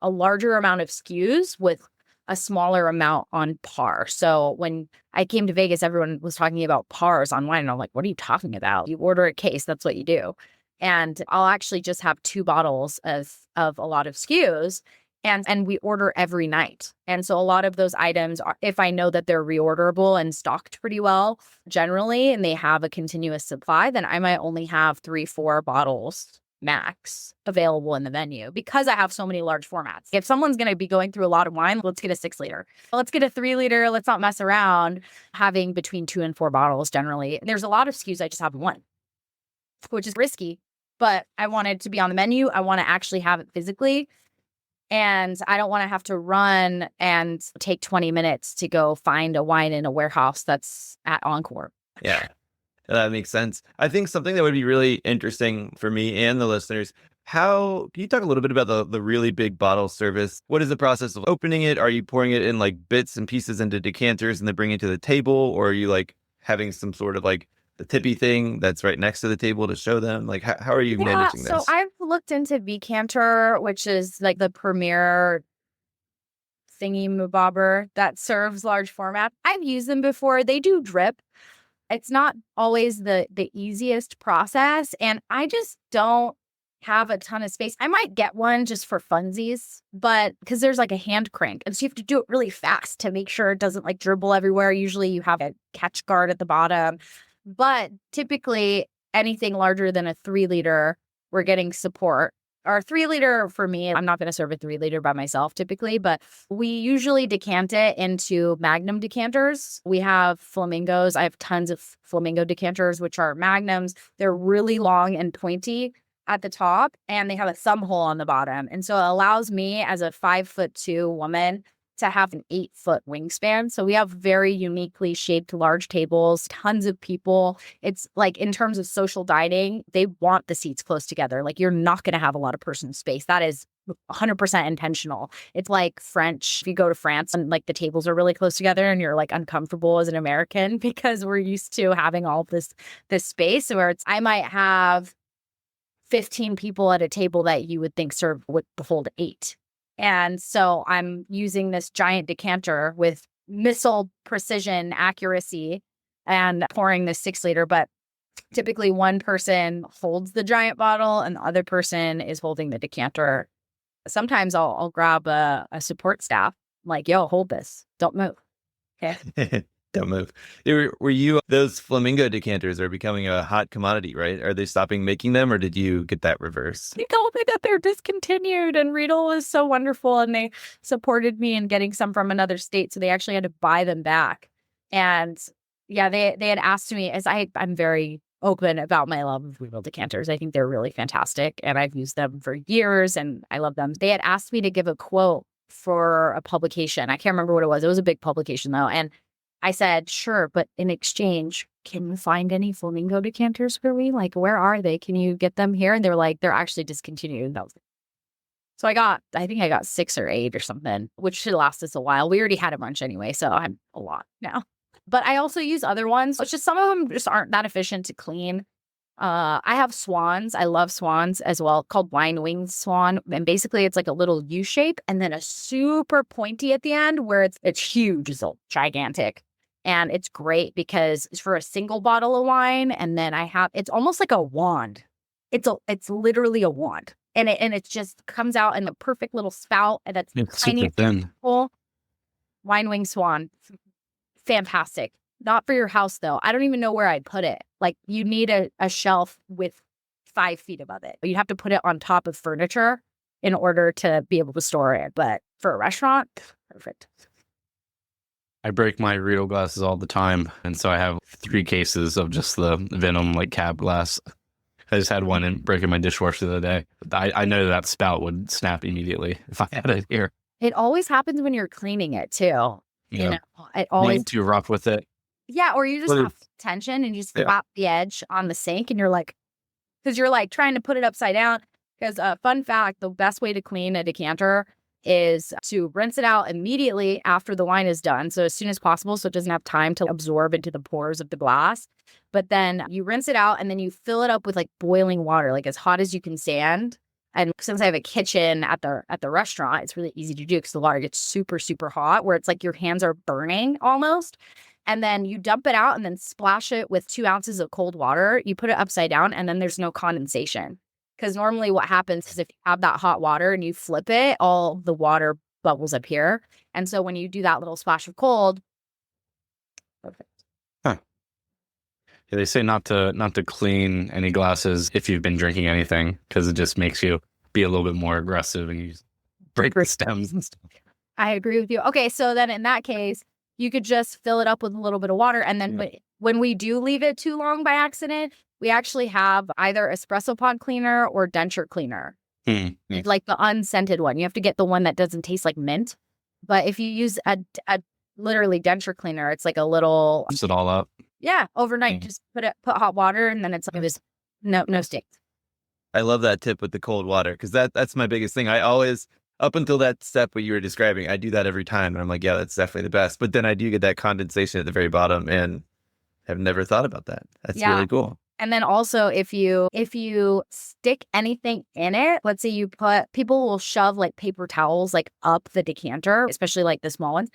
a larger amount of SKUs with a smaller amount on par. So when I came to Vegas, everyone was talking about pars on wine. And I'm like, what are you talking about? You order a case, that's what you do. And I'll actually just have 2 bottles of a lot of SKUs. And we order every night. And so a lot of those items are, if I know that they're reorderable and stocked pretty well generally, and they have a continuous supply, then I might only have 3-4 bottles max available in the venue because I have so many large formats. If someone's going to be going through a lot of wine, let's get a 6-liter. Let's get a 3-liter. Let's not mess around having between 2 and 4 bottles generally. There's a lot of SKUs I just have 1, which is risky, but I want it to be on the menu. I want to actually have it physically. And I don't want to have to run and take 20 minutes to go find a wine in a warehouse that's at Encore. Yeah. That makes sense. I think something that would be really interesting for me and the listeners, can you talk a little bit about the really big bottle service? What is the process of opening it? Are you pouring it in like bits and pieces into decanters and then bringing it to the table? Or are you like having some sort of like the tippy thing that's right next to the table to show them? Like, how are you managing this? So I've looked into Decanter, which is like the Primeur thingy-mabobber that serves large format. I've used them before. They do drip. It's not always the easiest process, and I just don't have a ton of space. I might get one just for funsies, but because there's like a hand crank, and so you have to do it really fast to make sure it doesn't like dribble everywhere. Usually you have a catch guard at the bottom, but typically anything larger than a 3-liter, we're getting support Our 3-liter for me, I'm not going to serve a 3-liter by myself typically, but we usually decant it into Magnum decanters. We have flamingos. I have tons of flamingo decanters, which are Magnums. They're really long and pointy at the top, and they have a thumb hole on the bottom. And so it allows me as a 5'2" woman to have an 8-foot wingspan. So we have very uniquely shaped large tables, tons of people. It's like in terms of social dining, they want the seats close together. Like you're not going to have a lot of person space. That is 100% intentional. It's like French. If you go to France and like the tables are really close together and you're like uncomfortable as an American because we're used to having all this space where I might have 15 people at a table that you would think would hold 8. And so I'm using this giant decanter with missile precision accuracy and pouring this 6-liter. But typically one person holds the giant bottle and the other person is holding the decanter. Sometimes I'll grab a support staff, like, yo, hold this. Don't move. Okay. Don't move. Those flamingo decanters are becoming a hot commodity, right? Are they stopping making them, or did you get that reverse? They told me that they're discontinued, and Riedel was so wonderful, and they supported me in getting some from another state, so they actually had to buy them back. And yeah, they had asked me, as I'm very open about my love of Riedel decanters. I think they're really fantastic, and I've used them for years, and I love them. They had asked me to give a quote for a publication. I can't remember what it was. It was a big publication, though, and I said, sure, but in exchange, can you find any flamingo decanters for me? Like, where are they? Can you get them here? And they were like, they're actually discontinued. So I think I got 6 or 8 or something, which should last us a while. We already had a bunch anyway, so I'm a lot now. But I also use other ones. It's just some of them just aren't that efficient to clean. I have swans. I love swans as well, called wine winged swan. And basically it's like a little U shape and then a super pointy at the end where it's huge. It's gigantic. And it's great because it's for a single bottle of wine. And then it's almost like a wand. It's literally a wand. And it just comes out in a perfect little spout. And that's tiny, thin. Wine wing swan. Fantastic. Not for your house, though. I don't even know where I'd put it. Like, you need a shelf with 5 feet above it. You'd have to put it on top of furniture in order to be able to store it. But for a restaurant, perfect. I break my Riedel glasses all the time. And so I have 3 cases of just the Venom, like, cab glass. I just had one break in my dishwasher the other day. I know that spout would snap immediately if I had it here. It always happens when you're cleaning it, too. Yeah. You know, it always... Being too rough with it. Yeah, or you just have tension and you just flap the edge on the sink and you're like, because you're like trying to put it upside down. Because fun fact, the best way to clean a decanter is to rinse it out immediately after the wine is done. So as soon as possible, so it doesn't have time to absorb into the pores of the glass. But then you rinse it out and then you fill it up with like boiling water, like as hot as you can stand. And since I have a kitchen at the restaurant, it's really easy to do because the water gets super, super hot where it's like your hands are burning almost. And then you dump it out and then splash it with 2 ounces of cold water. You put it upside down and then there's no condensation. Because normally what happens is if you have that hot water and you flip it, all the water bubbles up here. And so when you do that little splash of cold, perfect. Huh. Yeah, they say not to clean any glasses if you've been drinking anything because it just makes you be a little bit more aggressive and you break the stems and stuff. I agree with you. Okay, so then in that case, you could just fill it up with a little bit of water. And then when we do leave it too long by accident, we actually have either espresso pod cleaner or denture cleaner. Like the unscented one. You have to get the one that doesn't taste like mint. But if you use a literally denture cleaner, it's like a little... Mix it all up. Yeah, overnight. Just put hot water and then it's like this, no sticks. I love that tip with the cold water because that's my biggest thing. I always... Up until that step what you were describing, I do that every time. And I'm like, yeah, that's definitely the best. But then I do get that condensation at the very bottom and have never thought about that. That's really cool. And then also if you stick anything in it, let's say people will shove like paper towels like up the decanter, especially like the small ones.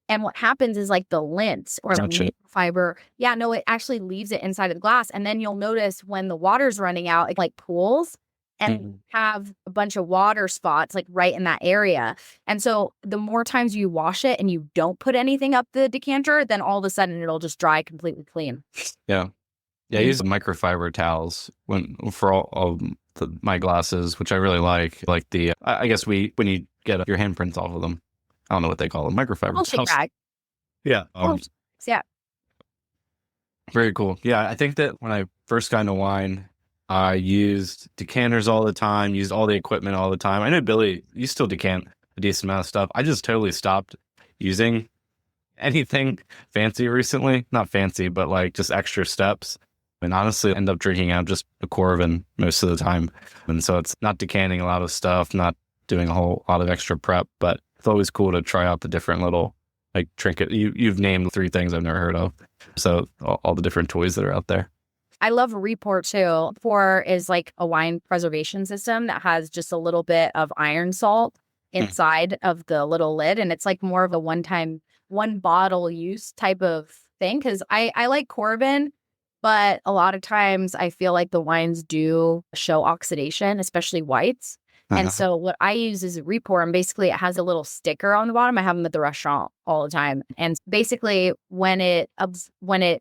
And what happens is like the lint or the fiber. Yeah, no, it actually leaves it inside of the glass. And then you'll notice when the water's running out, it like pools. And have a bunch of water spots like right in that area. And so the more times you wash it and you don't put anything up the decanter, then all of a sudden it'll just dry completely clean. Yeah. Yeah, I use microfiber towels for all my glasses, which I really like the, I guess when you get your handprints off of them, I don't know what they call them, microfiber. Shake bag. Yeah. Yeah. Very cool. Yeah. I think that when I first got into wine, I used decanters all the time, used all the equipment all the time. I know Billy, you still decant a decent amount of stuff. I just totally stopped using anything fancy recently. Not fancy, but like just extra steps. And honestly, I end up drinking out just a Corvin most of the time. And so it's not decanting a lot of stuff, not doing a whole lot of extra prep, but it's always cool to try out the different little like trinket. You've named 3 things I've never heard of. So all the different toys that are out there. I love Report too. Pour is like a wine preservation system that has just a little bit of iron salt inside of the little lid. And it's like more of a one bottle use type of thing. Cause I like Corvin, but a lot of times I feel like the wines do show oxidation, especially whites. And so what I use is a Repour, and basically it has a little sticker on the bottom. I have them at the restaurant all the time. And basically when it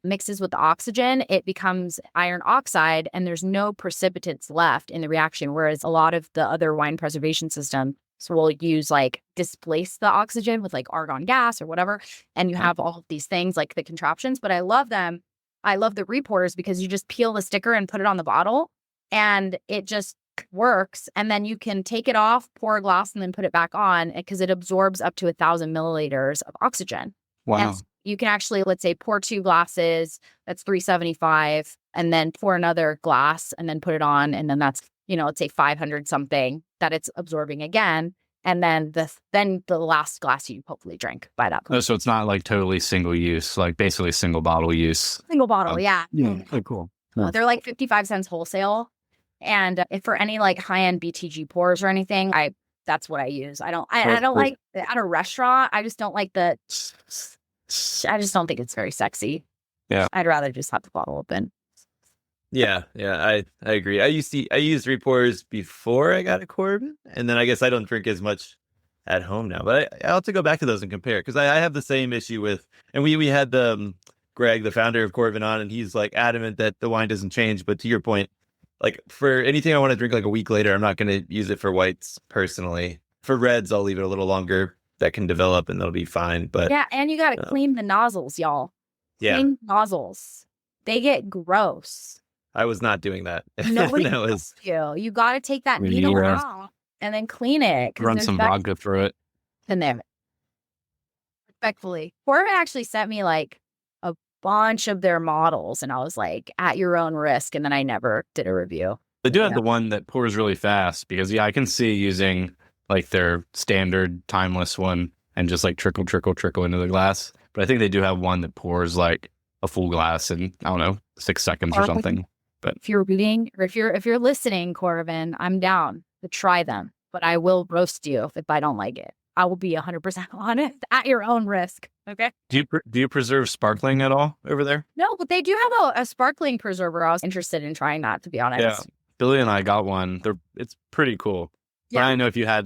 mixes with the oxygen, it becomes iron oxide and there's no precipitates left in the reaction. Whereas a lot of the other wine preservation systems will use like displace the oxygen with like argon gas or whatever. And you have all of these things like the contraptions, but I love them. I love the Repours because you just peel the sticker and put it on the bottle and it just works. And then you can take it off, pour a glass, and then put it back on because it absorbs up to 1,000 milliliters of oxygen. Wow. And you can actually, let's say, pour 2 glasses, that's 375, and then pour another glass and then put it on. And then that's, let's say 500 something that it's absorbing again. And then the last glass you hopefully drink by that point. Oh, so it's not like totally single use, like basically single bottle use. Single bottle, yeah. Yeah. Oh, cool. They're like 55 cents wholesale. And if for any like high-end BTG pours or anything, that's what I use. I don't like at a restaurant. I just don't like I just don't think it's very sexy. Yeah. I'd rather just have the bottle open. Yeah, I agree. I used Repours before I got a Corvin, and then I guess I don't drink as much at home now. But I'll have to go back to those and compare because I have the same issue with, and we had the Greg, the founder of Corvin, on, and he's like adamant that the wine doesn't change. But to your point, like for anything I want to drink like a week later, I'm not going to use it for whites personally. For reds, I'll leave it a little longer. That can develop and that'll be fine. But yeah, and you got to clean the nozzles, y'all. Yeah, clean nozzles. They get gross. I was not doing that. Nobody that was you got to take that needle out and then clean it. Run some vodka through it. In there. Respectfully. Corvin actually sent me like a bunch of their models and I was like, at your own risk. And then I never did a review. They do have the one that pours really fast because I can see using like their standard timeless one and just like trickle into the glass. But I think they do have one that pours like a full glass in, I don't know, 6 seconds or something. But if you're reading or if you're listening, Corvin, I'm down to try them, but I will roast you if I don't like it. I will be 100% honest at your own risk. Okay. Do you preserve sparkling at all over there? No, but they do have a sparkling preserver. I was interested in trying that, to be honest. Yeah. Billy and I got one. It's pretty cool. Yeah. But I know if you guys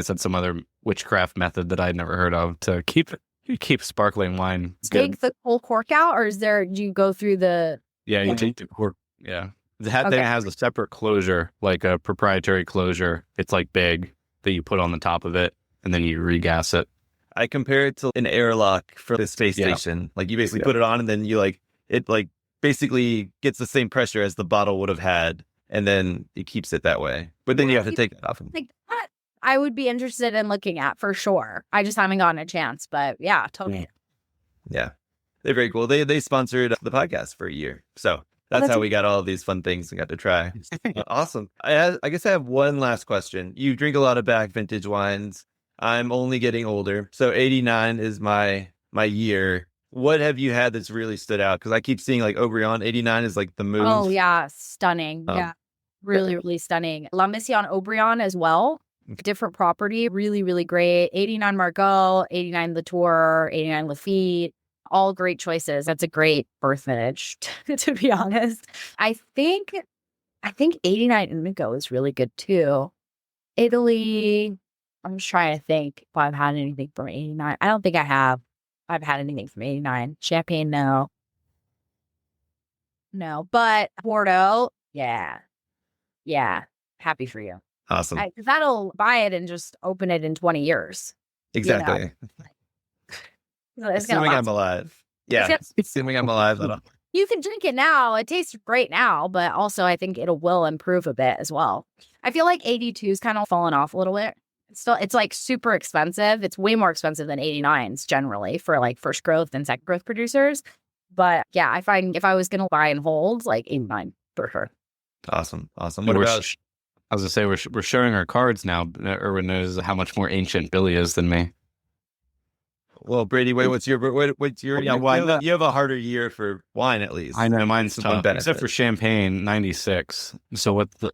had some other witchcraft method that I'd never heard of to keep sparkling wine. Take the whole cork out, or do you go through the? Yeah, you take the cork. Yeah, that thing has a separate closure, like a proprietary closure. It's like big that you put on the top of it, and then you regas it. I compare it to an airlock for the space station. Like you basically put it on, and then it basically gets the same pressure as the bottle would have had, and then it keeps it that way. But then you have to take it off. Like that, I would be interested in looking at for sure. I just haven't gotten a chance, but yeah, totally. Yeah, they're very cool. They sponsored the podcast for a year, so that's how we got all of these fun things and got to try. Awesome. I guess I have one last question. You drink a lot of back vintage wines. I'm only getting older, so 89 is my year. What have you had that's really stood out? Because I keep seeing like Aubryon 89 is like the move. Oh yeah, stunning. Yeah, really, really stunning. La Mission Aubryon as well. Different property, really, really great. 89 Margaux, 89 Latour, 89 Lafite, all great choices. That's a great birth vintage, to be honest. I think 89 Indigo is really good too. Italy, I'm just trying to think if I've had anything from 89. I don't think I have. I've had anything from 89. Champagne, no. But Bordeaux, yeah. Yeah. Happy for you. Awesome. Because that'll buy it and just open it in 20 years. Exactly. So it's Assuming gonna I'm alive. Yeah. Assuming I'm alive. You can drink it now. It tastes great now, but also I think will improve a bit as well. I feel like 82's kind of fallen off a little bit. It's like super expensive. It's way more expensive than 89s generally for like first growth and second growth producers. But yeah, I find if I was going to buy and hold, like 89 for sure. Awesome. What I about? was gonna say we're showing our cards now. Erwin knows how much more ancient Billy is than me. Well, Brady, what's your wine? You have a harder year for wine, at least. I know mine's One tough, benefit. except for champagne, 96. So what the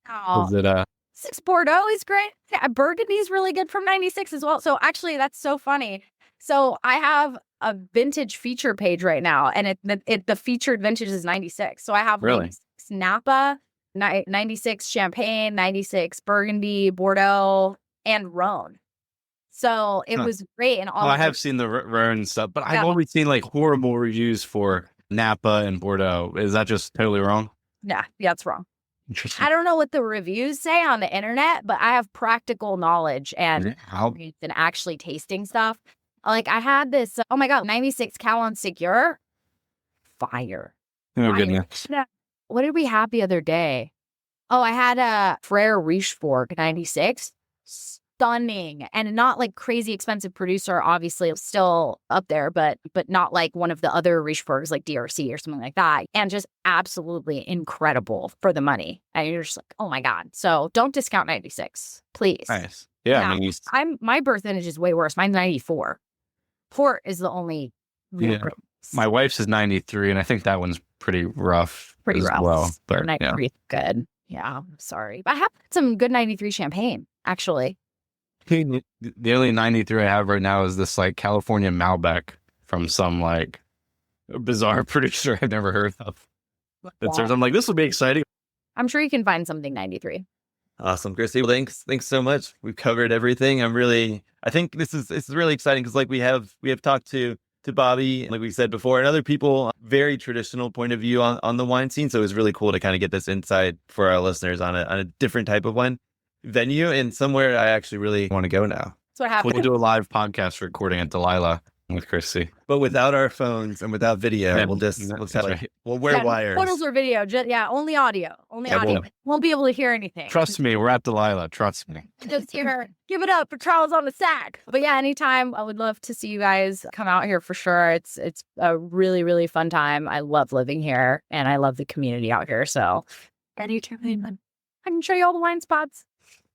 Oh, is it? 6 Bordeaux is great. Yeah, Burgundy's really good from 96 as well. So actually, that's so funny. So I have a vintage feature page right now, and the featured vintage is 96. So I have Really? 96 Napa, 96 Champagne, 96 Burgundy, Bordeaux, and Rhone. So it was great. And all I have seen the Rhone stuff, but I've Yeah. always seen like horrible reviews for Napa and Bordeaux. Is that just totally wrong? Yeah, it's wrong. Interesting. I don't know what the reviews say on the internet, but I have practical knowledge and actually tasting stuff. Like I had this, 96 Calon Secure. Fire. Oh, Fire. goodness. What did we have the other day? Oh, I had a Frere Richefort 96. Stunning. And not like crazy expensive producer, obviously still up there, but not like one of the other Richeforts like DRC or something like that. And just absolutely incredible for the money. And you're just like, oh my God. So don't discount 96, please. Nice. Yeah. Yeah. I mean, My birth vintage is way worse. Mine's 94. Port is the only real Yeah. My wife's is 93, and I think that one's pretty rough. pretty as rough. Well, but 93 is good. Yeah, I'm sorry. But I have some good 93 champagne, actually. The only 93 I have right now is this like California Malbec from some like bizarre producer I've never heard of. That serves. I'm like, this will be exciting. I'm sure you can find something 93. Awesome, Cristie. Well, thanks so much. We've covered everything. I think it's really exciting because like we have talked to Bobby, like we said before, and other people, very traditional point of view on the wine scene. So it was really cool to kind of get this insight for our listeners on a different type of wine venue and somewhere I actually really want to go now. That's what happened. We'll do a live podcast recording at Delilah with Cristie. But without our phones and without video, Yeah, we'll wear wires. Photos or video. Only audio. Only Yeah, audio. Won't be able to hear anything. Trust me, we're at Delilah. Trust me. Just hear, give it up for Charles on the sack. But yeah, anytime, I would love to see you guys come out here for sure. It's a really, really fun time. I love living here and I love the community out here. So anytime, I can show you all the wine spots.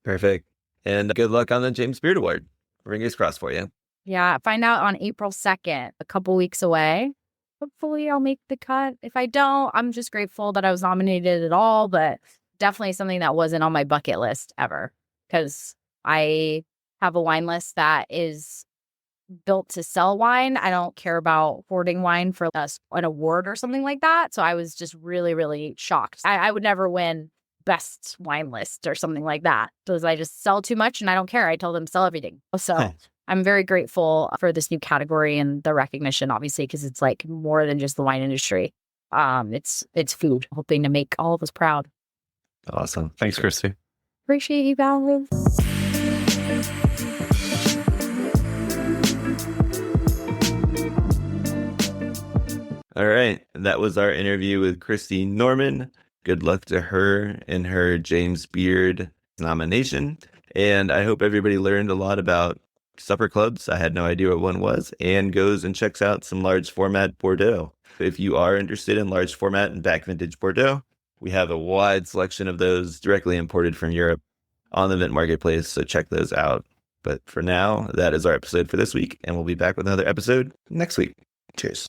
Perfect. And good luck on the James Beard Award. Fingers crossed for you. Yeah, find out on April 2nd, a couple weeks away. Hopefully I'll make the cut. If I don't, I'm just grateful that I was nominated at all, but definitely something that wasn't on my bucket list ever because I have a wine list that is built to sell wine. I don't care about hoarding wine for an award or something like that. So I was just really, really shocked. I would never win best wine list or something like that because I just sell too much and I don't care. I tell them sell everything. So I'm very grateful for this new category and the recognition, obviously, because it's like more than just the wine industry. It's food, hoping to make all of us proud. Awesome. Thanks, Cristie. Appreciate you, Val. All right. That was our interview with Cristie Norman. Good luck to her in her James Beard nomination. And I hope everybody learned a lot about supper clubs. I had no idea what one was, and goes and checks out some large format Bordeaux. If you are interested in large format and back vintage Bordeaux, we have a wide selection of those directly imported from Europe on the Vint Marketplace. So check those out. But for now, that is our episode for this week. And we'll be back with another episode next week. Cheers.